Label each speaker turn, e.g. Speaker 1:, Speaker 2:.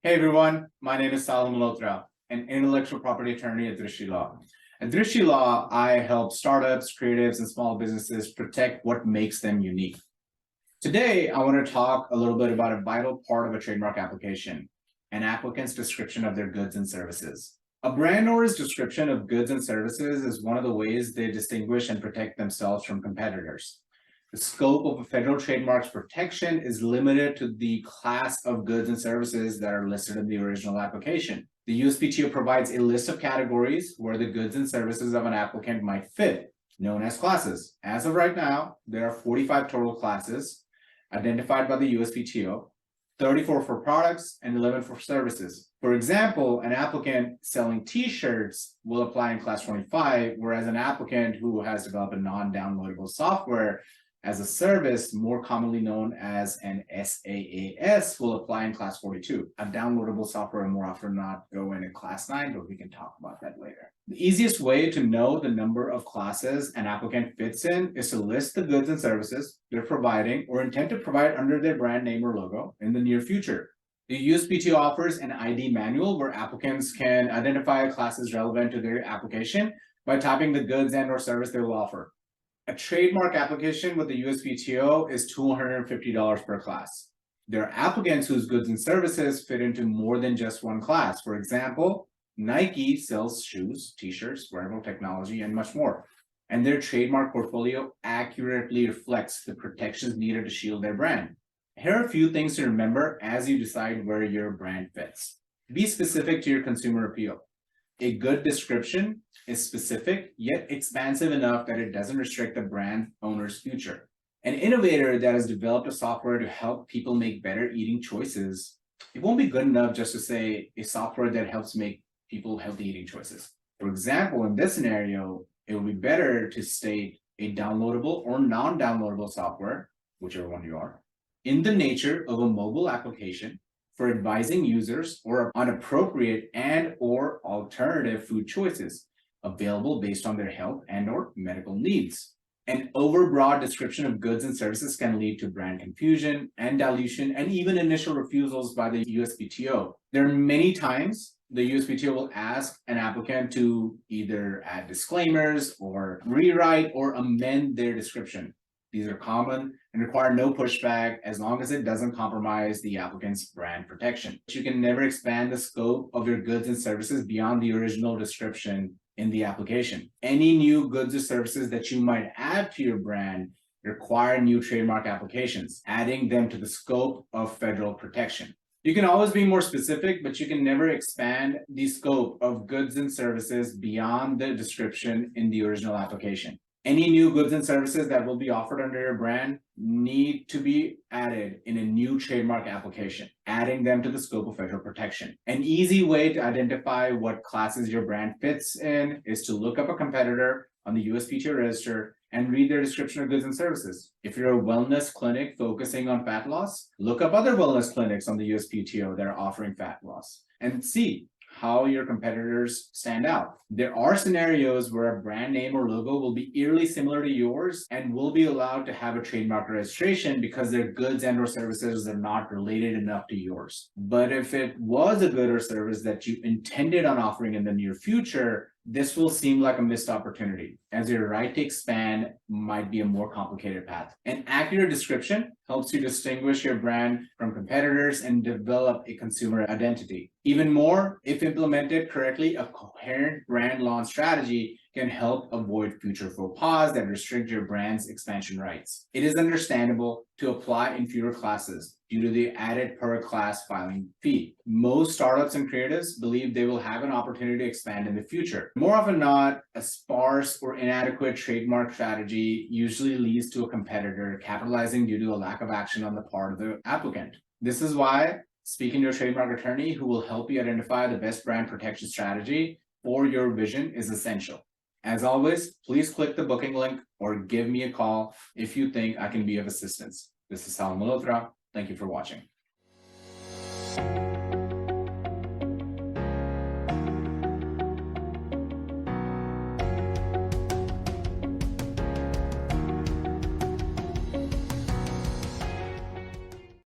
Speaker 1: Hey everyone, my name is Salim Malhotra, an intellectual property attorney at Drishti Law. At Drishti Law, I help startups, creatives, and small businesses protect what makes them unique. Today, I want to talk a little bit about a vital part of a trademark application, an applicant's description of their goods and services. A brand owner's description of goods and services is one of the ways they distinguish and protect themselves from competitors. The scope of a federal trademark's protection is limited to the class of goods and services that are listed in the original application. The USPTO provides a list of categories where the goods and services of an applicant might fit, known as classes. As of right now, there are 45 total classes identified by the USPTO, 34 for products and 11 for services. For example, an applicant selling t-shirts will apply in class 25, whereas an applicant who has developed a non-downloadable software as a service, more commonly known as an SaaS, will apply in class 42. A downloadable software will more often not go in class 9, but we can talk about that later. The easiest way to know the number of classes an applicant fits in is to list the goods and services they're providing or intend to provide under their brand name or logo in the near future. The USPTO offers an ID manual where applicants can identify classes relevant to their application by typing the goods and or service they will offer. A trademark application with the USPTO is $250 per class. There are applicants whose goods and services fit into more than just one class. For example, Nike sells shoes, t-shirts, wearable technology, and much more. And their trademark portfolio accurately reflects the protections needed to shield their brand. Here are a few things to remember as you decide where your brand fits. Be specific to your consumer appeal. A good description is specific, yet expansive enough that it doesn't restrict the brand owner's future. An innovator that has developed a software to help people make better eating choices, it won't be good enough just to say a software that helps make people healthy eating choices. For example, in this scenario, it would be better to state a downloadable or non-downloadable software, whichever one you are, in the nature of a mobile application for advising users on appropriate and or alternative food choices available based on their health and or medical needs. An overbroad description of goods and services can lead to brand confusion and dilution and even initial refusals by the USPTO. There are many times the USPTO will ask an applicant to either add disclaimers or rewrite or amend their description. These are common and require no pushback as long as it doesn't compromise the applicant's brand protection. You can never expand the scope of your goods and services beyond the original description in the application. Any new goods or services that you might add to your brand require new trademark applications, adding them to the scope of federal protection. You can always be more specific, but you can never expand the scope of goods and services beyond the description in the original application. Any new goods and services that will be offered under your brand need to be added in a new trademark application, adding them to the scope of federal protection. An easy way to identify what classes your brand fits in is to look up a competitor on the USPTO register and read their description of goods and services. If you're a wellness clinic focusing on fat loss, look up other wellness clinics on the USPTO that are offering fat loss and see how your competitors stand out. There are scenarios where a brand name or logo will be eerily similar to yours and will be allowed to have a trademark registration because their goods and or services are not related enough to yours. But if it was a good or service that you intended on offering in the near future, this will seem like a missed opportunity, as your right to expand might be a more complicated path. An accurate description helps you distinguish your brand from competitors and develop a consumer identity. Even more, if implemented correctly, a coherent brand launch strategy can help avoid future faux pas that restrict your brand's expansion rights. It is understandable to apply in fewer classes due to the added per class filing fee. Most startups and creatives believe they will have an opportunity to expand in the future. More often than not, a sparse or inadequate trademark strategy usually leads to a competitor capitalizing due to a lack of action on the part of the applicant. This is why speaking to a trademark attorney who will help you identify the best brand protection strategy for your vision is essential. As always, please click the booking link or give me a call if you think I can be of assistance. This is Salim Malhotra. Thank you for watching.